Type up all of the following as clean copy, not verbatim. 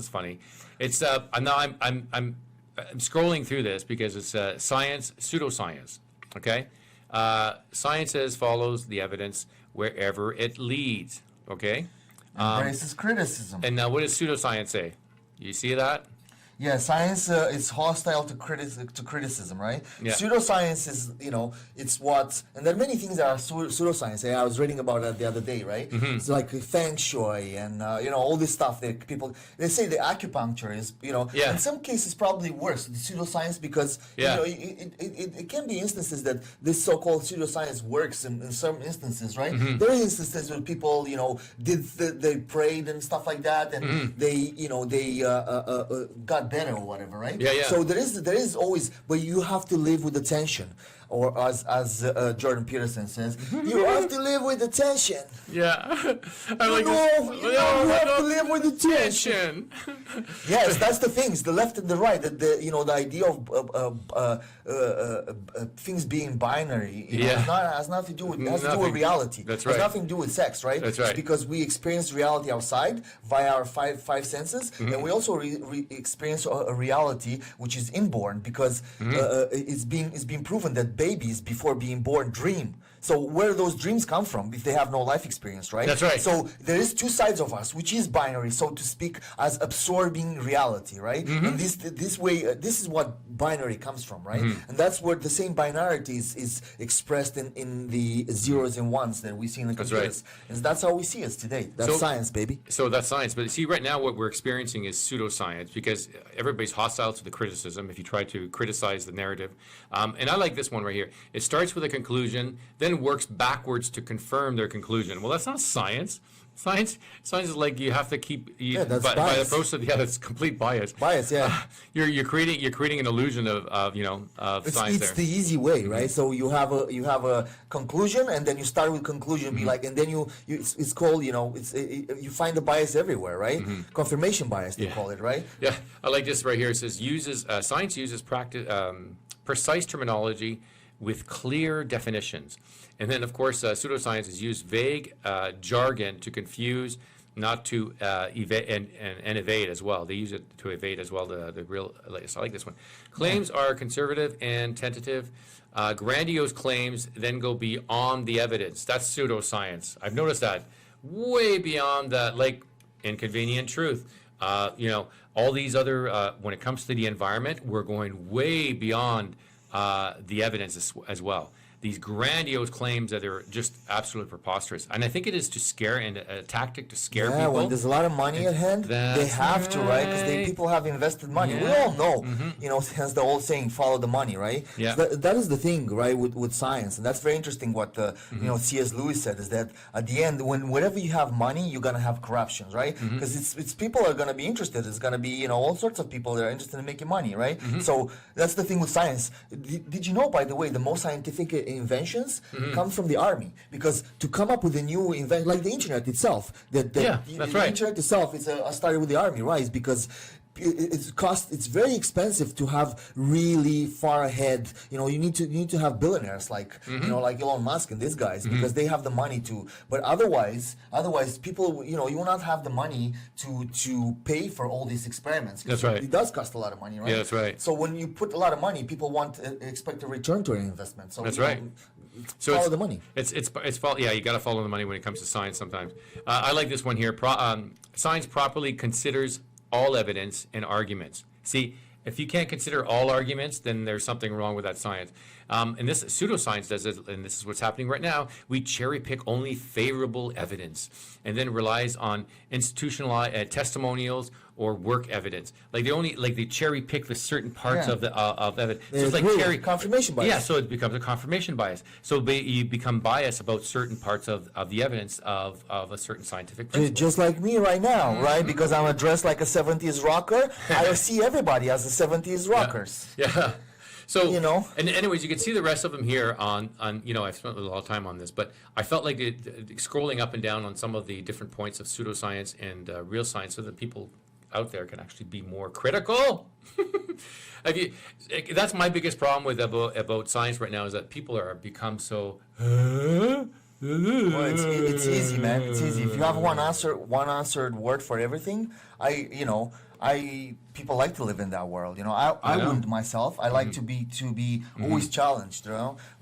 It's funny. It's I'm scrolling through this because it's science, pseudoscience. Okay, science says follows the evidence wherever it leads. Okay, Embraces criticism. and now what does pseudoscience say? You see that? Yeah, science is hostile to criticism, right? Yeah. Pseudoscience is, it's what, and there are many things that are pseudoscience. I was reading about that the other day, right? It's like feng shui and, all this stuff that people, they say the acupuncture is, Yeah. in some cases probably worse, the pseudoscience, because, Yeah. it can be instances that this so-called pseudoscience works in some instances, right? There are instances where people, they prayed and stuff like that, and they got better or whatever, right? Yeah, yeah. So there is always, but you have to live with the tension, or as Jordan Peterson says, you have to live with the tension. Yeah. I like You have to live with the tension. tension. Yes, that's the things, the left and the right, the idea of things being binary, has nothing to do with, has to do with reality. That's Has right. nothing to do with sex, right? That's right. It's because we experience reality outside via our five senses, and we also experience a reality which is inborn, because it's been proven that babies before being born dream. So where do those dreams come from if they have no life experience, right? That's right. So there is two sides of us, which is binary, so to speak, as absorbing reality, right? And this way, this is what binary comes from, right? And that's where the same binarity is expressed in the zeros and ones that we see in the That's computers. And that's how we see it today. That's science, baby. So that's science. But see, right now what we're experiencing is pseudoscience, because everybody's hostile to the criticism if you try to criticize the narrative. And I like this one right here. It starts with a conclusion, then works backwards to confirm their conclusion. Well, that's not science. Science is like you have to keep that's by the bias. process. Yeah, that's complete bias. Bias, yeah. You're creating an illusion of science It's there. the easy way, right? So you have a conclusion, and then you start with conclusion, be like, and then it's called, you find the bias everywhere, right? Confirmation bias, they call it, right? Yeah, I like this right here. It says science uses precise terminology with clear definitions. And then, of course, pseudoscience has used vague jargon to confuse, not to evade and evade as well. They use it to evade as well the real. So I like this one. Claims are conservative and tentative. Grandiose claims then go beyond the evidence. That's pseudoscience. I've noticed that. Way beyond that, like inconvenient truth. All these other, when it comes to the environment, we're going way beyond the evidence as well. These grandiose claims that are just absolutely preposterous. And I think it is to scare, and a tactic to scare people. When there's a lot of money at hand, they have to, right? Because people have invested money. We all know, hence the old saying, follow the money, right? Yeah. So that is the thing, right, with science. And that's very interesting what, C.S. Lewis said, is that at the end, whenever you have money, you're going to have corruptions, right? Because it's people are going to be interested. It's going to be, all sorts of people that are interested in making money, right? So that's the thing with science. Did you know, by the way, the most scientific inventions come from the army, because to come up with a new invention, like the internet itself, that's the right. internet itself is started with the army, right? It's because it's very expensive to have really far ahead. You need to have billionaires like like Elon Musk and these guys, because they have the money to. But otherwise people you will not have the money to pay for all these experiments. That's right. It does cost a lot of money, right? Yeah, that's right. So when you put a lot of money, people expect a return to an investment. So That's right. So follow the money. Yeah, you got to follow the money when it comes to science sometimes. I like this one here. Science properly considers all evidence and arguments. See, if you can't consider all arguments, then there's something wrong with that science. And this pseudoscience does it, and this is what's happening right now. We cherry pick only favorable evidence, and then relies on institutional testimonials or work evidence. Like they cherry pick the certain parts of evidence. So it's like confirmation bias. Yeah, so it becomes a confirmation bias. So you become biased about certain parts of the evidence of a certain scientific principle. Just like me right now, right? Because I'm dressed like a 70s rocker, I see everybody as a 70s rockers. Yeah. So, and anyways, you can see the rest of them here on I've spent a lot of time on this, but I felt like scrolling up and down on some of the different points of pseudoscience and real science, so that people out there can actually be more critical. That's my biggest problem about science right now, is that people are become so. Well, it's easy, man. It's easy. If you have one answered word for everything, people like to live in that world. I know. wouldn't myself. I like to be always challenged.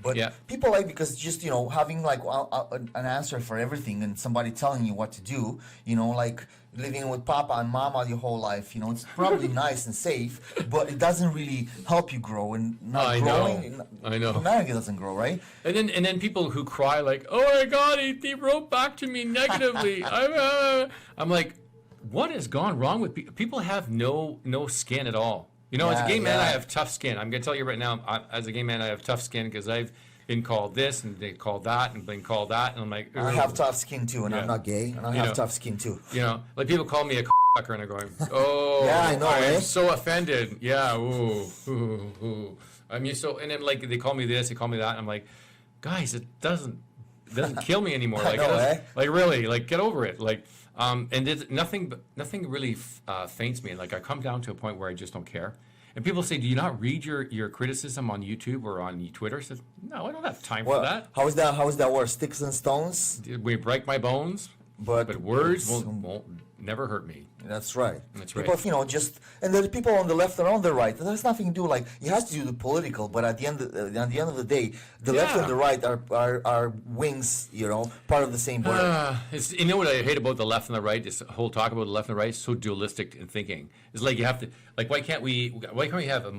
But Yeah. people like, because just having like an answer for everything and somebody telling you what to do. Like living with Papa and Mama your whole life. It's probably nice and safe, but it doesn't really help you grow. And not I growing, know. I know. humanity doesn't grow, right? And then people who cry like, oh my God, he wrote back to me negatively. I'm like, what has gone wrong with people? People have no skin at all. As a gay man, I have tough skin. I'm gonna tell you right now, as a gay man, I have tough skin because I've been called this and they called that and been called that, and I'm like, I have tough skin too, and Yeah. I'm not gay, and I have tough skin too. like people call me a fucker, and I'm going, oh, Yeah, I know, I'm eh? so offended. Yeah, ooh. I mean, and then like they call me this, they call me that, and I'm like, guys, it doesn't kill me anymore. Like, I know, like really, like get over it. Like, and nothing really faints me. Like I come down to a point where I just don't care. And people say, do you not read your criticism on YouTube or on Twitter? I said, no, I don't have time for that. How is that word? Sticks and stones? We break my bones, but words won't never hurt me. That's right. That's people, right. And there's people on the left and on the right. There's nothing to do, like, it has to do with political, but at the end of the day, the left and the right are wings, part of the same bird. You know what I hate about the left and the right? This whole talk about the left and the right is so dualistic in thinking. It's like you have to, like, why can't we have a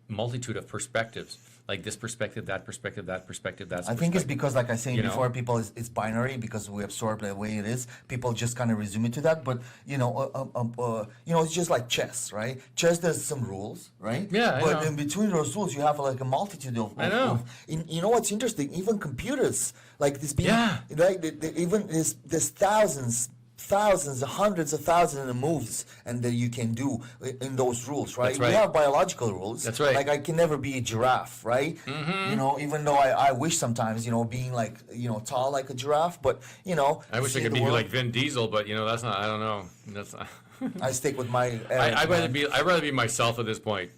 multitude of perspectives? Like this perspective, that perspective, that perspective, that perspective. I think it's because, like I was saying before, people it's binary because we absorb the way it is. People just kind of resume it to that. But it's just like chess, right? Chess, there's some rules, right? Yeah, I But know. in between those rules, you have like a multitude of. I know. You know what's interesting? Even computers, like this being, Yeah. like even there's thousands, hundreds of thousands of moves and that you can do in those rules, right? That's right. We have biological rules. That's right. Like I can never be a giraffe, right? Even though I wish sometimes, being like, tall like a giraffe, but, I wish I could be like Vin Diesel, but that's not. I don't know. That's not. I stick with my. I'd rather be myself at this point.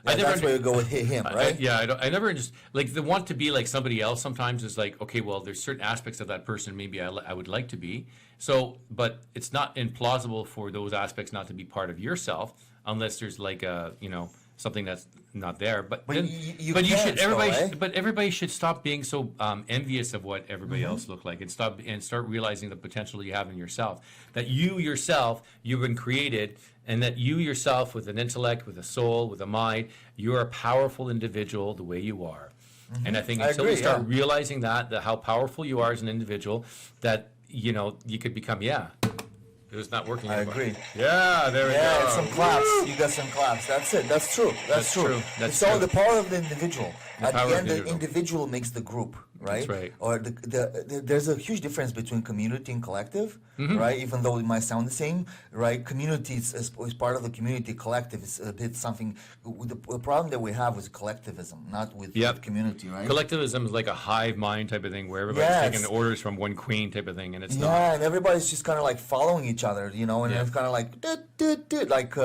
That's where you go with him, right? I never just like the want to be like somebody else. Sometimes is like, okay, well, there's certain aspects of that person maybe I would like to be. So, but it's not implausible for those aspects not to be part of yourself unless there's like a something that's not there. But you but you can't, should everybody though, but everybody should stop being so envious of what everybody else look like and start realizing the potential you have in yourself. That you yourself you've been created. And that you yourself, with an intellect, with a soul, with a mind, you're a powerful individual the way you are. And I think until we start realizing that how powerful you are as an individual, that you could become it's not working. I anymore. agree. Yeah, there we go. Yeah, some claps. You got some claps. That's it. That's true. That's true. That's It's all true. the power of the individual. At power the of end, the the individual makes the group, right? That's right. Or there's a huge difference between community and collective, right? Even though it might sound the same, right? Community is part of the community. Collective is a bit something. The problem that we have is collectivism, not with community, right? Collectivism is like a hive mind type of thing where everybody's taking orders from one queen type of thing, and it's not. Yeah, and everybody's just kind of like following each other, and it's kind of like, like,